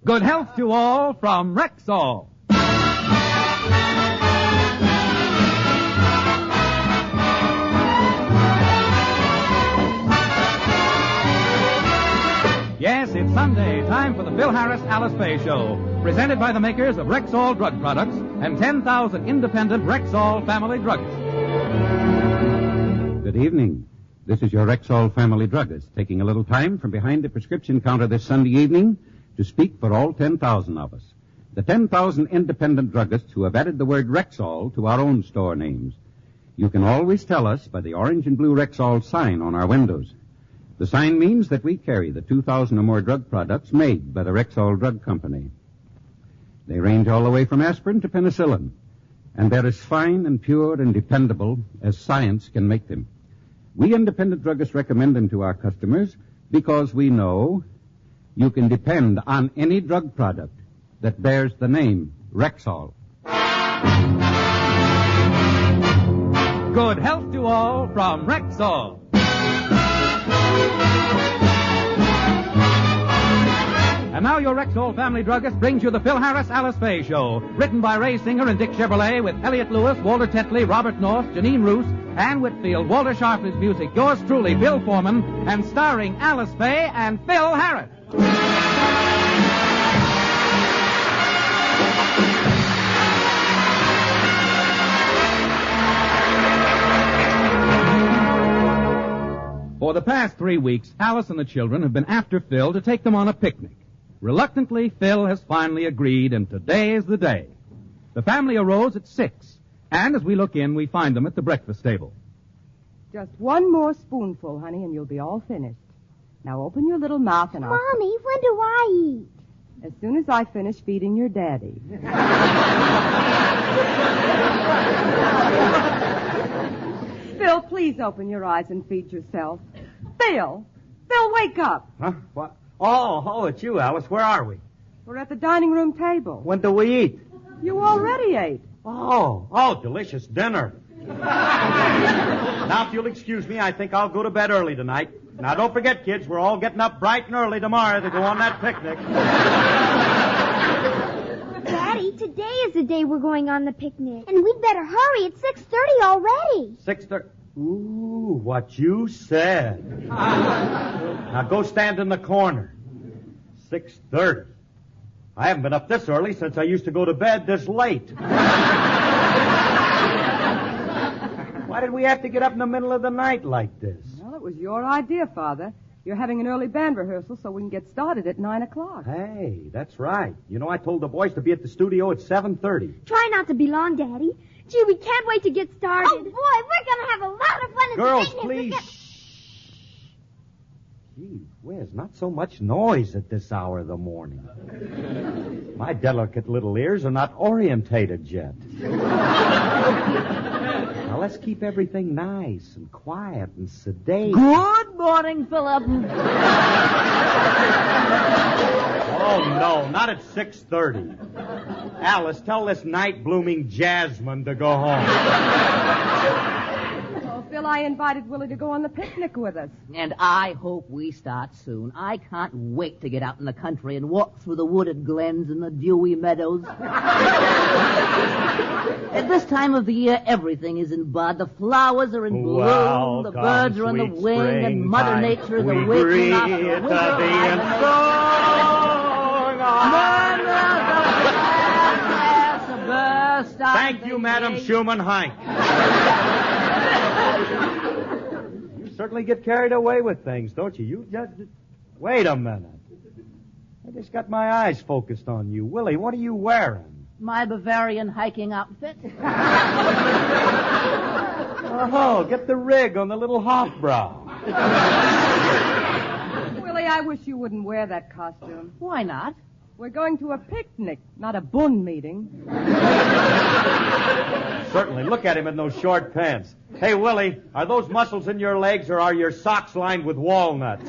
Good health to all from Rexall. Yes, it's Sunday, time for the Phil Harris Alice Faye Show, presented by the makers of Rexall Drug Products and 10,000 independent Rexall family druggists. Good evening. This is your Rexall family druggist, taking a little time from behind the prescription counter this Sunday evening to speak for all 10,000 of us. The 10,000 independent druggists who have added the word Rexall to our own store names. You can always tell us by the orange and blue Rexall sign on our windows. The sign means that we carry the 2,000 or more drug products made by the Rexall Drug Company. They range all the way from aspirin to penicillin, and they're as fine and pure and dependable as science can make them. We independent druggists recommend them to our customers because we know you can depend on any drug product that bears the name Rexall. Good health to all from Rexall. And now your Rexall family druggist brings you the Phil Harris Alice Faye Show, written by Ray Singer and Dick Chevrolet with Elliot Lewis, Walter Tetley, Robert North, Janine Roos, Ann Whitfield, Walter Sharpley's music, yours truly, Bill Foreman, and starring Alice Faye and Phil Harris. For the past 3 weeks, Alice and the children have been after Phil to take them on a picnic. Reluctantly, Phil has finally agreed, and today is the day. The family arose at 6, and as we look in, we find them at the breakfast table. Just one more spoonful, honey, and you'll be all finished. Now open your little mouth and I'll... Mommy, when do I eat? As soon as I finish feeding your daddy. Phil, please open your eyes and feed yourself. Phil, wake up. Huh? What? Oh, it's you, Alice. Where are we? We're at the dining room table. When do we eat? You already ate. Oh, delicious dinner. Now, if you'll excuse me, I think I'll go to bed early tonight. Now, don't forget, kids, we're all getting up bright and early tomorrow to go on that picnic. Daddy, today is the day we're going on the picnic. And we'd better hurry. It's 6:30 already. 6:30. Ooh, what you said. Now, go stand in the corner. 6:30. I haven't been up this early since I used to go to bed this late. Why did we have to get up in the middle of the night like this? Well, it was your idea, Father. You're having an early band rehearsal so we can get started at 9 o'clock. Hey, that's right. You know, I told the boys to be at the studio at 7:30. Try not to be long, Daddy. Gee, we can't wait to get started. Oh, boy, we're going to have a lot of fun at Girls, the picnic. please. Gee whiz, not so much noise at this hour of the morning. My delicate little ears are not orientated yet. Now, let's keep everything nice and quiet and sedate. Good morning, Philip. Oh, no, not at 6:30. Alice, tell this night-blooming Jasmine to go home. Oh, Phil, I invited Willie to go on the picnic with us. And I hope we start soon. I can't wait to get out in the country and walk through the wooded glens and the dewy meadows. At this time of the year, everything is in bud. The flowers are in bloom, the birds are on the wing, and Mother Nature is awakening after the winter hibernation. Thank you, Madam Schumann-Heink. You certainly get carried away with things, don't you? You just... Wait a minute. I just got my eyes focused on you. Willie, what are you wearing? My Bavarian hiking outfit. Oh, get the rig on the little Hofbrau. Willie, I wish you wouldn't wear that costume. Why not? We're going to a picnic, not a bun meeting. Certainly. Look at him in those short pants. Hey, Willie, are those muscles in your legs or are your socks lined with walnuts?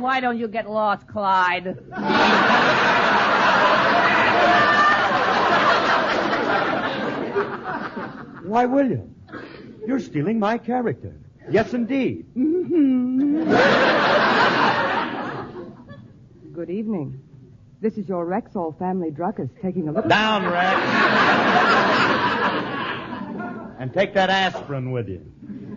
Why don't you get lost, Clyde? Why, William, You're stealing my character. Yes, indeed. Good evening. This is your Rexall family druggist taking a look. Down, Rex. And take that aspirin with you.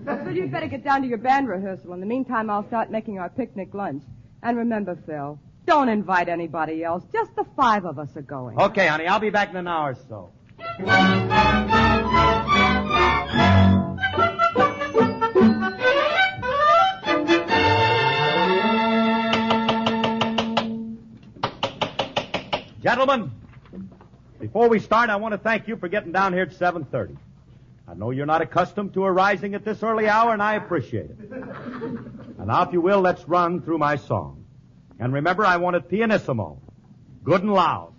Well, Phil, you'd better get down to your band rehearsal. In the meantime, I'll start making our picnic lunch. And remember, Phil, don't invite anybody else. Just the 5 of us are going. Okay, honey. I'll be back in an hour or so. Gentlemen, before we start, I want to thank you for getting down here at 7:30. I know you're not accustomed to arising at this early hour, and I appreciate it. And now, if you will, let's run through my song. And remember, I want it pianissimo. Good and loud.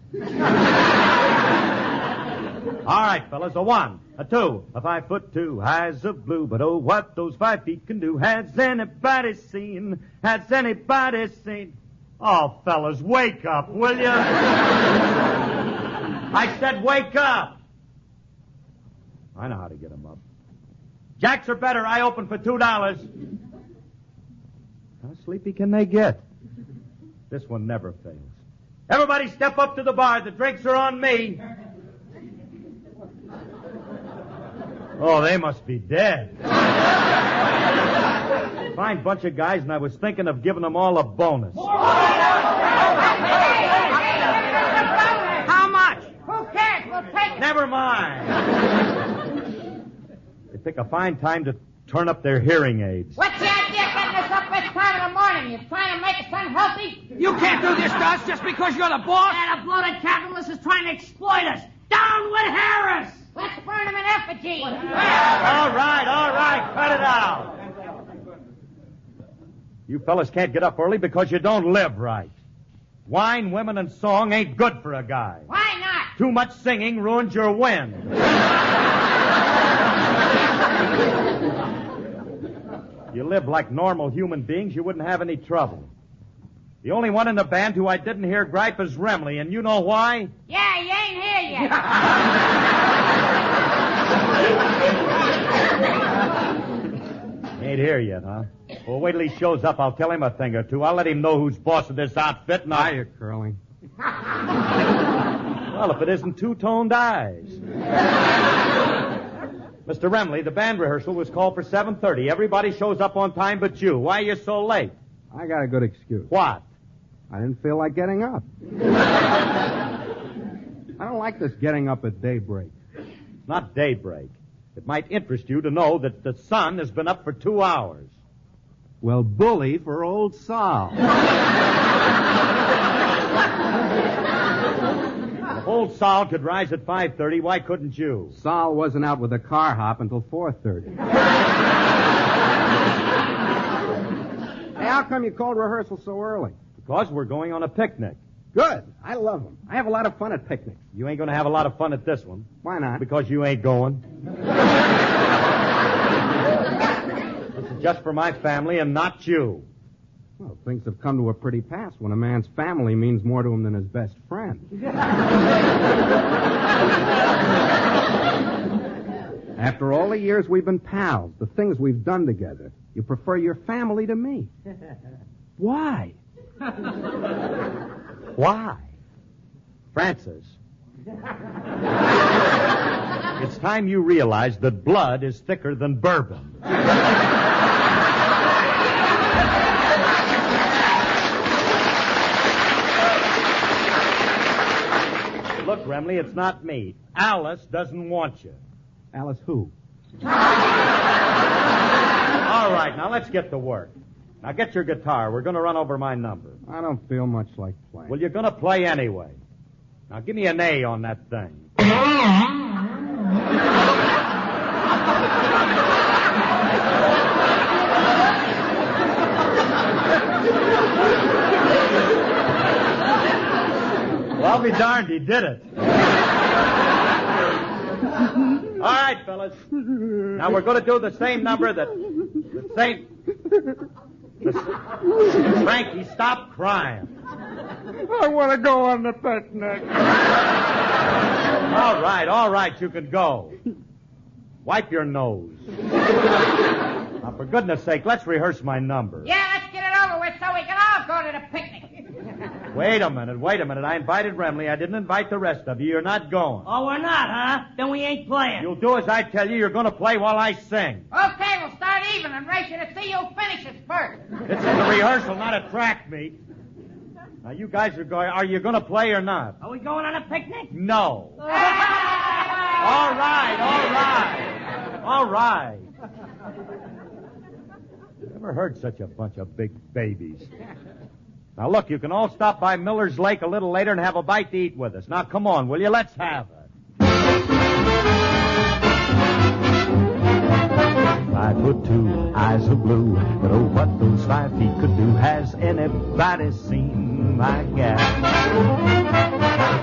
All right, fellas, a 1, a 2, a 5'2", eyes of blue, but oh, what those 5 feet can do. Has anybody seen? Has anybody seen? Oh, fellas, wake up, will you? I said wake up. I know how to get them up. Jacks are better. I open for $2. How sleepy can they get? This one never fails. Everybody step up to the bar. The drinks are on me. Oh, they must be dead. Fine bunch of guys, and I was thinking of giving them all a bonus. How much? Who cares? We'll take it. Never mind. They pick a fine time to turn up their hearing aids. What's the idea of getting us up this time in the morning? You trying to make us unhealthy? You can't do this to us just because you're the boss. And a bloated capitalist is trying to exploit us. Down with Harris! Let's burn him in effigy. All right. Cut it out. You fellas can't get up early because you don't live right. Wine, women, and song ain't good for a guy. Why not? Too much singing ruins your wind. You live like normal human beings, you wouldn't have any trouble. The only one in the band who I didn't hear gripe is Remley, and you know why? Yeah, you ain't here yet. Ain't here yet, huh? Well, wait till he shows up. I'll tell him a thing or two. I'll let him know who's boss of this outfit. And Hiya, Curling. Well, if it isn't two-toned eyes. Mr. Remley, the band rehearsal was called for 7:30. Everybody shows up on time but you. Why are you so late? I got a good excuse. What? I didn't feel like getting up. I don't like this getting up at daybreak. It's not daybreak. It might interest you to know that the sun has been up for 2 hours. Well, bully for old Sal. If old Sal could rise at 5:30, why couldn't you? Sal wasn't out with a car hop until 4:30. Hey, how come you called rehearsal so early? Because we're going on a picnic. Good. I love them. I have a lot of fun at picnics. You ain't going to have a lot of fun at this one. Why not? Because you ain't going. This is just for my family and not you. Well, things have come to a pretty pass when a man's family means more to him than his best friend. After all the years we've been pals, the things we've done together, you prefer your family to me. Why? Why? Francis. It's time you realize that blood is thicker than bourbon. Look, Remley, it's not me. Alice doesn't want you. Alice who? All right, now let's get to work. Now get your guitar. We're going to run over my number. I don't feel much like playing. Well, you're going to play anyway. Now give me an A on that thing. Well, I'll be darned, he did it. All right, fellas. Now we're going to do the same number Frankie, stop crying. I want to go on the picnic. All right, you can go. Wipe your nose. Now, for goodness sake, let's rehearse my number. Yeah, let's get it over with so we can all go to the picnic. Wait a minute. I invited Remley. I didn't invite the rest of you. You're not going. Oh, we're not, huh? Then we ain't playing. You'll do as I tell you. You're going to play while I sing. Okay, we'll start even and race you to see who finishes first. It's in the rehearsal, not a track meet. Now, you guys are you going to play or not? Are we going on a picnic? No. All right. Never heard such a bunch of big babies. Now, look, you can all stop by Miller's Lake a little later and have a bite to eat with us. Now, come on, will you? Let's have it. 5'2", eyes are blue, but oh, what those 5 feet could do. Has anybody seen my gal?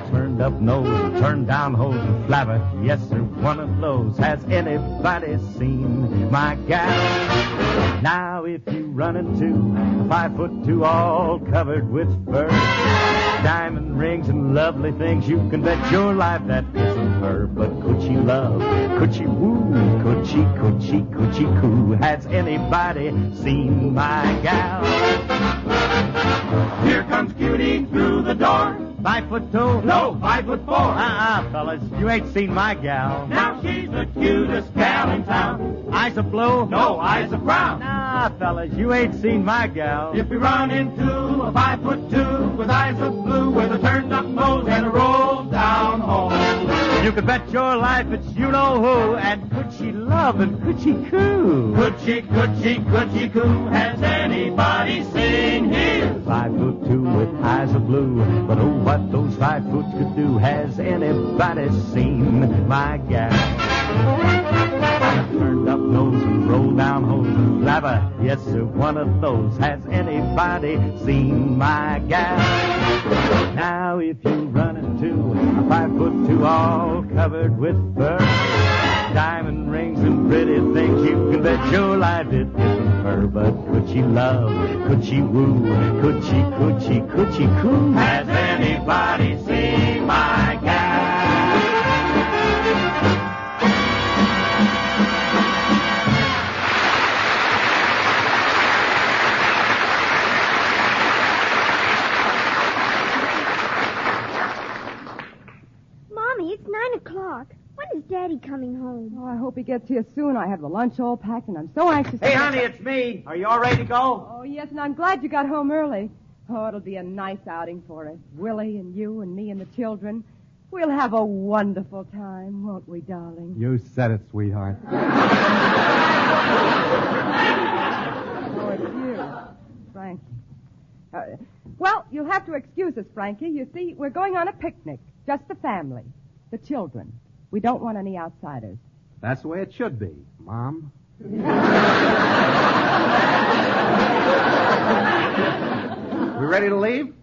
Turned up nose, turned down hose and flabber. Yes, sir, one of those. Has anybody seen my gal? Now, if you run into a 5'2", all covered with fur, diamond rings and lovely things, you can bet your life that isn't her. But could she love? Could she woo? Could she coo? Has anybody seen my gal? Here comes Cutie through the door. 5'2"? No, 5'4". Fellas, you ain't seen my gal. Now she's the cutest gal in town. Eyes of blue? No, eyes of brown. Fellas, you ain't seen my gal. If we run into a 5'2" with eyes of blue, with a turned up nose and a rolled down hole, you can bet your life it's you know who. And could she love and could she coo? Could she coo? Has anybody seen his 5'2" with eyes of blue? But oh, what those 5 foot could do. Has anybody seen my gal? Turned up nose and roll down hose and flabber. Yes, sir, one of those. Has anybody seen my gal? Now, if you run into a 5'2", all covered with fur, diamond rings and pretty things, you can bet your life it isn't her. But could she love? Could she woo? Could she coo? Has anybody seen my gal? Mommy, it's 9 o'clock. When is Daddy coming home? Oh, I hope he gets here soon. I have the lunch all packed, and I'm so anxious. Hey, honey, it's me. Are you all ready to go? Oh, yes, and I'm glad you got home early. Oh, it'll be a nice outing for us. Willie and you and me and the children. We'll have a wonderful time, won't we, darling? You said it, sweetheart. Oh, it's you, Frankie. Well, you'll have to excuse us, Frankie. You see, we're going on a picnic. Just the family. The children. We don't want any outsiders. That's the way it should be, Mom. We ready to leave?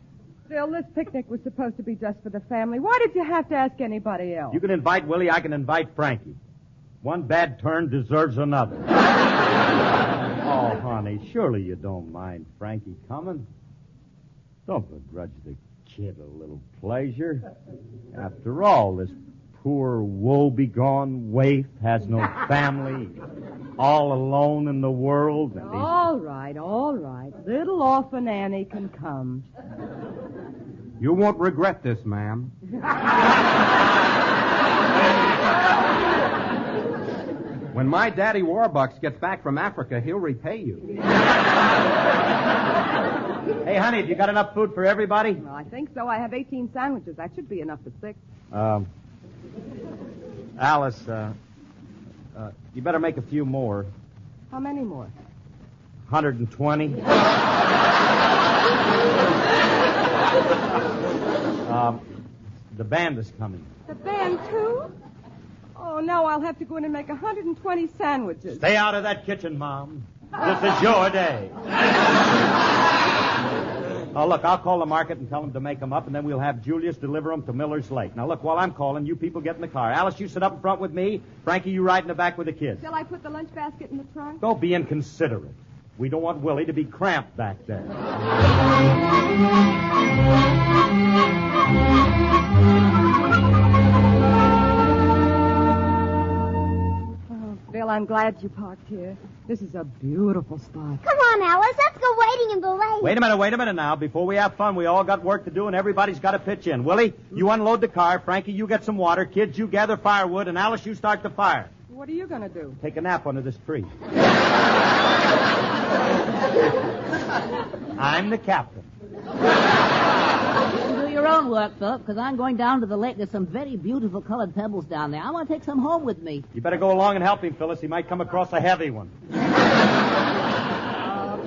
Phil, this picnic was supposed to be just for the family. Why did you have to ask anybody else? You can invite Willie, I can invite Frankie. One bad turn deserves another. Oh, honey, surely you don't mind Frankie coming. Don't begrudge the kid a little pleasure. After all, this poor woe-begone waif has no family, all alone in the world. And all right. Little orphan Annie can come. You won't regret this, ma'am. When my daddy Warbucks gets back from Africa, he'll repay you. Hey, honey, have you got enough food for everybody? Well, I think so. I have 18 sandwiches. That should be enough for 6. Alice, you better make a few more. How many more? 120. The band is coming. The band, too? Oh, no, I'll have to go in and make 120 sandwiches. Stay out of that kitchen, Mom. This is your day. Oh, look, I'll call the market and tell them to make them up, and then we'll have Julius deliver them to Miller's Lake. Now, look, while I'm calling, you people get in the car. Alice, you sit up in front with me. Frankie, you ride in the back with the kids. Shall I put the lunch basket in the trunk? Go be inconsiderate. We don't want Willie to be cramped back there. Oh, Well, I'm glad you parked here. This is a beautiful spot. Come on, Alice. Let's go waiting in the lake. Wait a minute now. Before we have fun, we all got work to do, and everybody's got to pitch in. Willie, you unload the car. Frankie, you get some water. Kids, you gather firewood. And Alice, you start the fire. What are you going to do? Take a nap under this tree. I'm the captain. Do your own work, Philip, because I'm going down to the lake. There's some very beautiful colored pebbles down there. I want to take some home with me. You better go along and help him, Phyllis. He might come across a heavy one.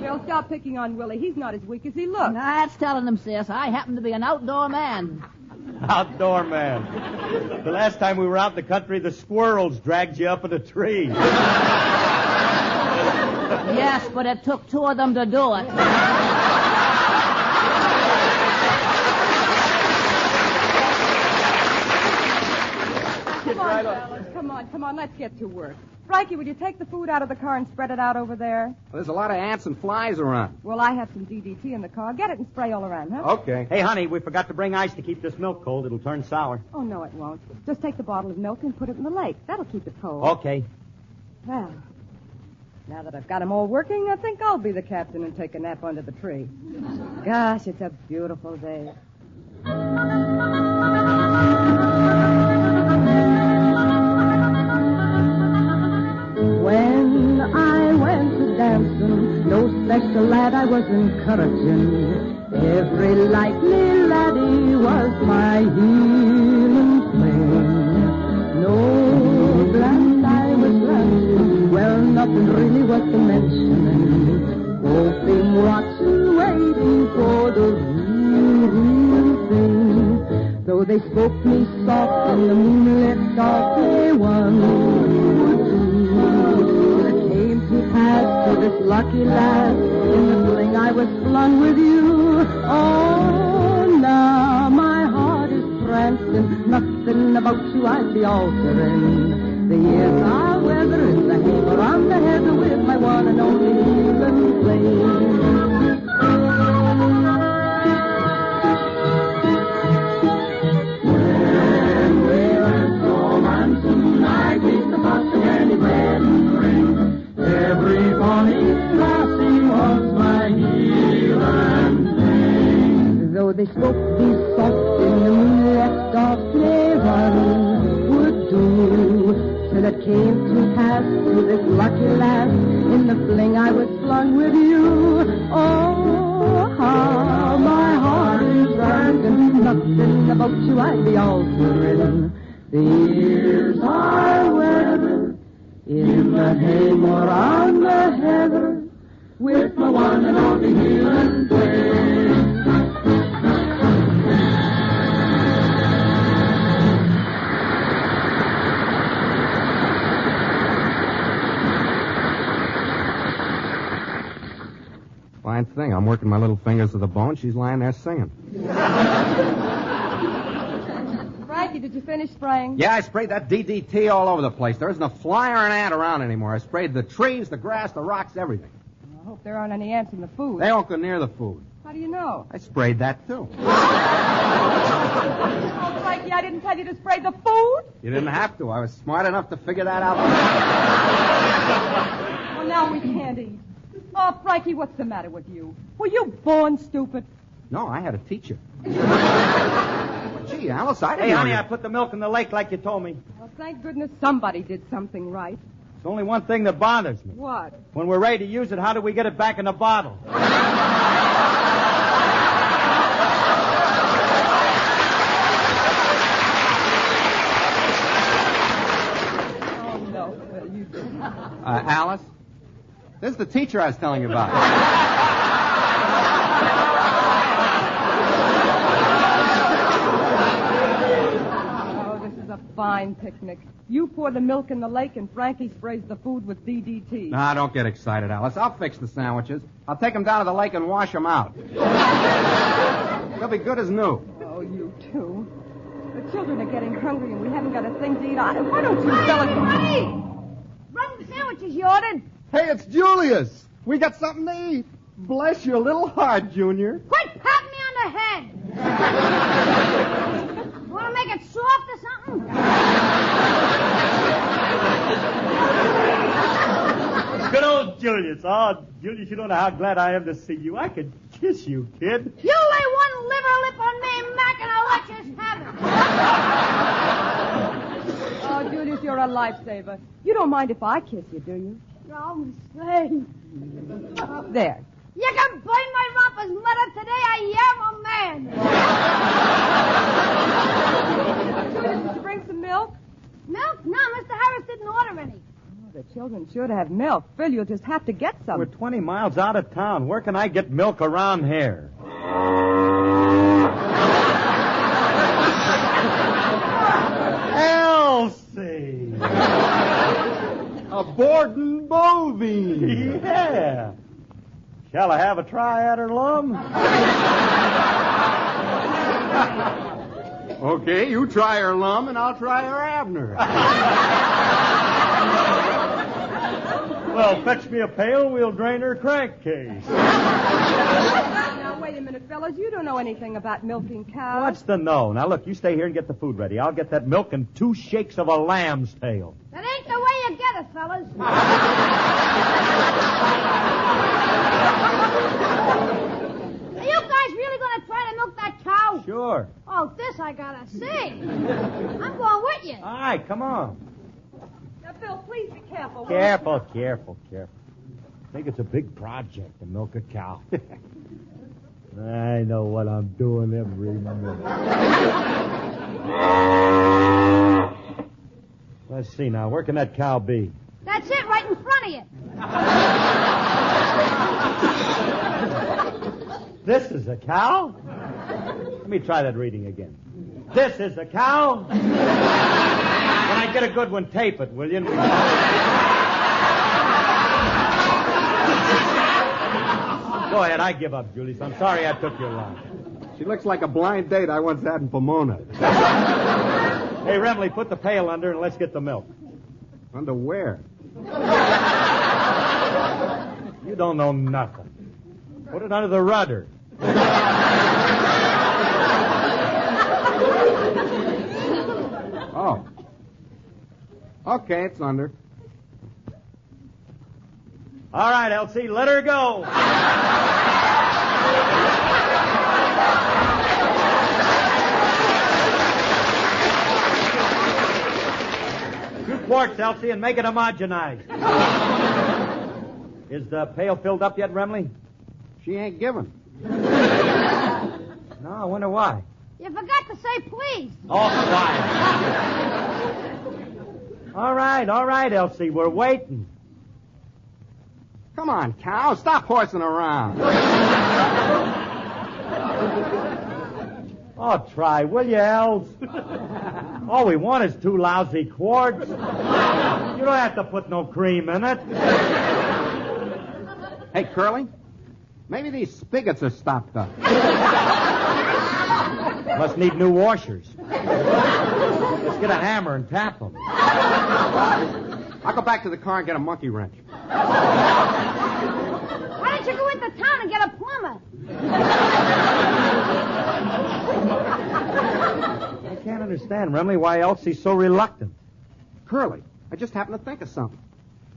Phil, stop picking on Willie. He's not as weak as he looks. That's telling him, sis. I happen to be an outdoor man. Outdoor man. The last time we were out in the country, the squirrels dragged you up in a tree. Yes, but it took two of them to do it. Come on, let's get to work. Frankie, would you take the food out of the car and spread it out over there? Well, there's a lot of ants and flies around. Well, I have some DDT in the car. Get it and spray all around, huh? Okay. Hey, honey, we forgot to bring ice to keep this milk cold. It'll turn sour. Oh, no, it won't. Just take the bottle of milk and put it in the lake. That'll keep it cold. Okay. Well, now that I've got 'em all working, I think I'll be the captain and take a nap under the tree. Gosh, it's a beautiful day. When I went to dancing, no special lad I was encouraging. Every likely laddie was my healing flame. No glad I was dancing, well, nothing really was to mention. Hoping, watching, waiting for the real thing. Though they spoke me soft in the moonlit dark, they one would do. Till it came to pass to this lucky lad, in the fling I was flung with you. Oh, now my heart is prancing, nothing about you I'd be altering. The years I'll weather in the haver on the heather with my one and only healing flame. They spoke me soft in the moonlit dark, one would do. Till it came to pass to this lucky lad, in the fling I was flung with you. Oh, how my heart is burning, nothing about you I'd be altering. The years I weathered in the hay or on the heather, with my one and only healing flame. Fine thing. I'm working my little fingers to the bone. She's lying there singing. Frankie, did you finish spraying? Yeah, I sprayed that DDT all over the place. There isn't a fly or an ant around anymore. I sprayed the trees, the grass, the rocks, everything. I hope there aren't any ants in the food. They don't go near the food. How do you know? I sprayed that, too. Oh, Frankie, I didn't tell you to spray the food. You didn't have to. I was smart enough to figure that out. Well, now we can't eat. Oh, Frankie, what's the matter with you? Were you born stupid? No, I had a teacher. Gee, Alice, I didn't Hey, know honey, you... I put the milk in the lake like you told me. Well, thank goodness somebody did something right. There's only one thing that bothers me. What? When we're ready to use it, how do we get it back in the bottle? Oh, no, Phil, you didn't. Alice? This is the teacher I was telling you about. Oh, this is a fine picnic. You pour the milk in the lake and Frankie sprays the food with DDT. Nah, don't get excited, Alice. I'll fix the sandwiches. I'll take them down to the lake and wash them out. They'll be good as new. Oh, you too. The children are getting hungry and we haven't got a thing to eat. Why don't you sell it? Honey! Run the sandwiches you ordered. Hey, it's Julius. We got something to eat. Bless your little heart, Junior. Quit patting me on the head. You want to make it soft or something? Oh, Julius, you don't know how glad I am to see you. I could kiss you, kid. You lay one liver lip on me, Mac, and I'll let you have it. Oh, Julius, you're a lifesaver. You don't mind if I kiss you, do you? No, say. There. You can blame my rompers, mother. Today I am a man. Julius, did you bring some milk? Milk? No, Mr. Harris didn't order any. Oh, the children should have milk. Phil, you'll just have to get some. We're 20 miles out of town. Where can I get milk around here? Elsie! A Borden bovine. Yeah. Shall I have a try at her, Lum? Okay, you try her, Lum, and I'll try her, Abner. Well, fetch me a pail, we'll drain her crankcase. Now, wait a minute, fellas. You don't know anything about milking cows. What's the no? Now, look, you stay here and get the food ready. I'll get that milk and 2 shakes of a lamb's tail. That ain't the way you get it, fellas. Are you guys really going to try to milk that cow? Sure. Oh, this I gotta see. I'm going with you. All right, come on. Now, Phil, please be careful. Careful. I think it's a big project to milk a cow. I know what I'm doing every minute. Let's see now. Where can that cow be? That's it, right in front of you. This is a cow? Let me try that reading again. This is a cow? When I get a good one, tape it, will you? Go ahead, I give up, Julius. I'm sorry I took your line. She looks like a blind date I once had in Pomona. Hey, Remley, put the pail under and let's get the milk. Under where? You don't know nothing. Put it under the rudder. Oh. Okay, it's under. All right, Elsie, let her go. 2 quarts, Elsie, and make it homogenized. Is the pail filled up yet, Remley? She ain't given. No, I wonder why. You forgot to say please. Oh, quiet. All right, Elsie, we're waiting. Come on, cow. Stop horsing around. Oh, try, will you, Els? All we want is 2 lousy quarts. You don't have to put no cream in it. Hey, Curly, maybe these spigots are stopped up. Must need new washers. Let's get a hammer and tap them. I'll go back to the car and get a monkey wrench. Why don't you go into town and get a plumber? I can't understand, Remley, why Elsie's so reluctant. Curly, I just happened to think of something.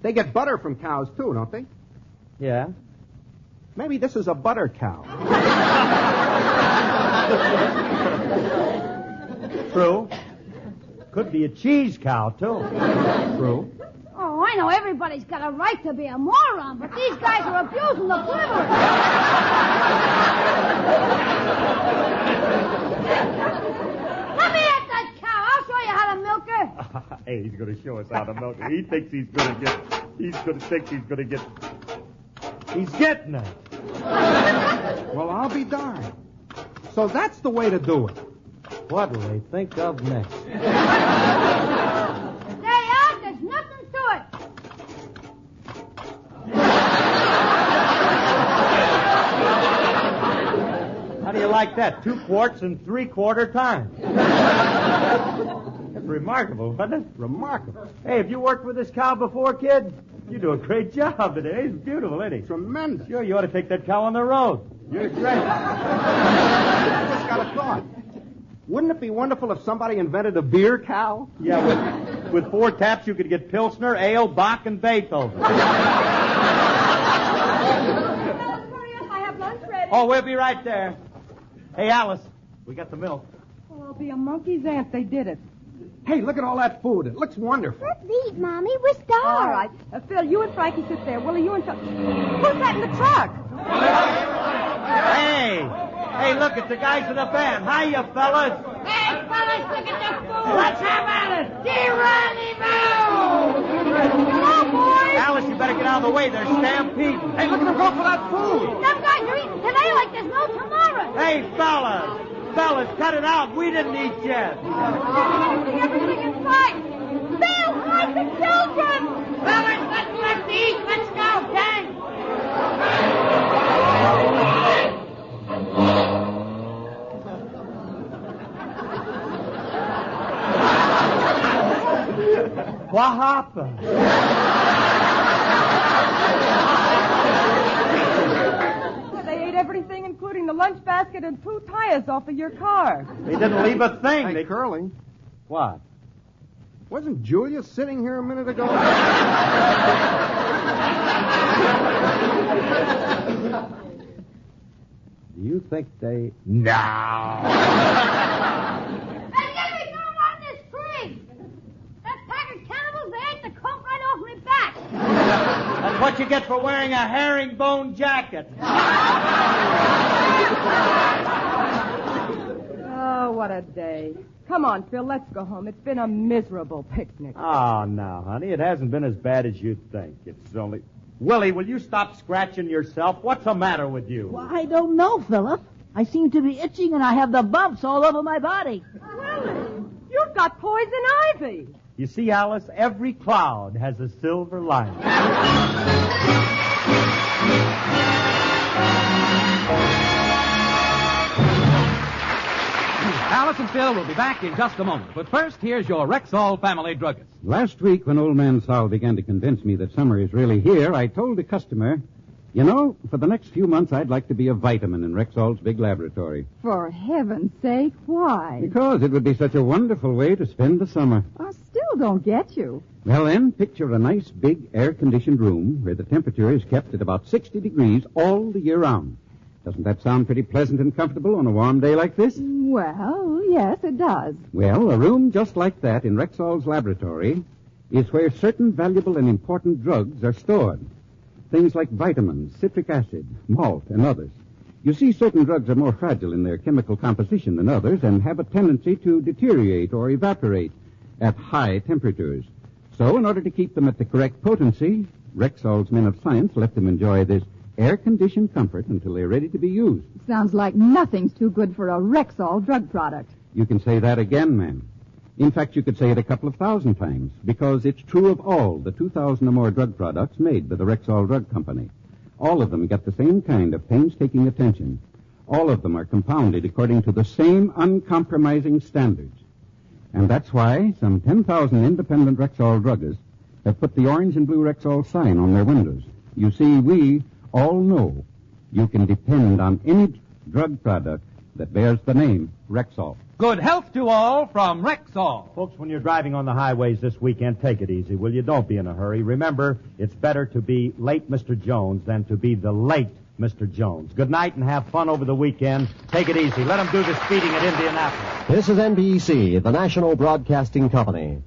They get butter from cows, too, don't they? Yeah? Maybe this is a butter cow. True. Could be a cheese cow, too. True. Oh, I know everybody's got a right to be a moron, but these guys are abusing the privilege. Let me at that cow. I'll show you how to milk her. Hey, he's going to show us how to milk her. He thinks he's going to get... He's getting it. Well, I'll be darned. So that's the way to do it. What'll they think of next? Stay out. There's nothing to it. How do you like that? 2 quarts in 3/4 time. That's remarkable, wasn't it? Remarkable. Hey, have you worked with this cow before, kid? You do a great job today. He's beautiful, isn't he? Tremendous. Sure, you ought to take that cow on the road. You're great. I just got a thought. Wouldn't it be wonderful if somebody invented a beer cow? Yeah, with 4 taps, you could get Pilsner, Ale, Bach, and Beethoven. Hurry up, I have lunch ready. Oh, we'll be right there. Hey, Alice, we got the milk. Oh, I'll be a monkey's aunt. They did it. Hey, look at all that food. It looks wonderful. Let's eat, Mommy. We're starved. All right. Phil, you and Frankie sit there. Willie, you and... Who's that in the truck? Hey, look, it's the guys in the band. Hiya, fellas. Hey, fellas, look at the food. Let's have at it. Geronimo! Hello, boys. Alice, you better get out of the way. They're stampeding. Hey, look at them go for that food. Some guys are eating today like there's no tomorrow. Hey, fellas. Fellas, cut it out. We didn't eat yet. Everything in sight. Bill, hide the children. Fellas, let's eat. Let's go, gang. What happened? They ate everything, including the lunch basket and 2 tires off of your car. They didn't leave a thing. Hey, Curly, What? wasn't Julius sitting here a minute ago? Do you think they... Hey, get me going on this tree. That pack of cannibals, they ate the coat right off my back. That's what you get for wearing a herringbone jacket. Oh, what a day. Come on, Phil, let's go home. It's been a miserable picnic. Oh, no, honey. It hasn't been as bad as you think. It's only... Willie, will you stop scratching yourself? What's the matter with you? Well, I don't know, Philip. I seem to be itching and I have the bumps all over my body. Willie, you've got poison ivy. You see, Alice, every cloud has a silver lining. Alice and Phil will be back in just a moment. But first, here's your Rexall family druggist. Last week, when old man Sal began to convince me that summer is really here, I told the customer, you know, for the next few months, I'd like to be a vitamin in Rexall's big laboratory. For heaven's sake, why? Because it would be such a wonderful way to spend the summer. I still don't get you. Well, then, picture a nice, big, air-conditioned room where the temperature is kept at about 60 degrees all the year round. Doesn't that sound pretty pleasant and comfortable on a warm day like this? Well, yes, it does. Well, a room just like that in Rexall's laboratory is where certain valuable and important drugs are stored. Things like vitamins, citric acid, malt, and others. You see, certain drugs are more fragile in their chemical composition than others and have a tendency to deteriorate or evaporate at high temperatures. So, in order to keep them at the correct potency, Rexall's men of science let them enjoy this air-conditioned comfort until they're ready to be used. Sounds like nothing's too good for a Rexall drug product. You can say that again, ma'am. In fact, you could say it a couple of thousand times, because it's true of all the 2,000 or more drug products made by the Rexall Drug Company. All of them get the same kind of painstaking attention. All of them are compounded according to the same uncompromising standards. And that's why some 10,000 independent Rexall druggists have put the orange and blue Rexall sign on their windows. You see, we all know you can depend on any drug product that bears the name Rexall. Good health to all from Rexall. Folks, when you're driving on the highways this weekend, take it easy, will you? Don't be in a hurry. Remember, it's better to be late Mr. Jones than to be the late Mr. Jones. Good night and have fun over the weekend. Take it easy. Let them do the speeding at Indianapolis. This is NBC, the National Broadcasting Company.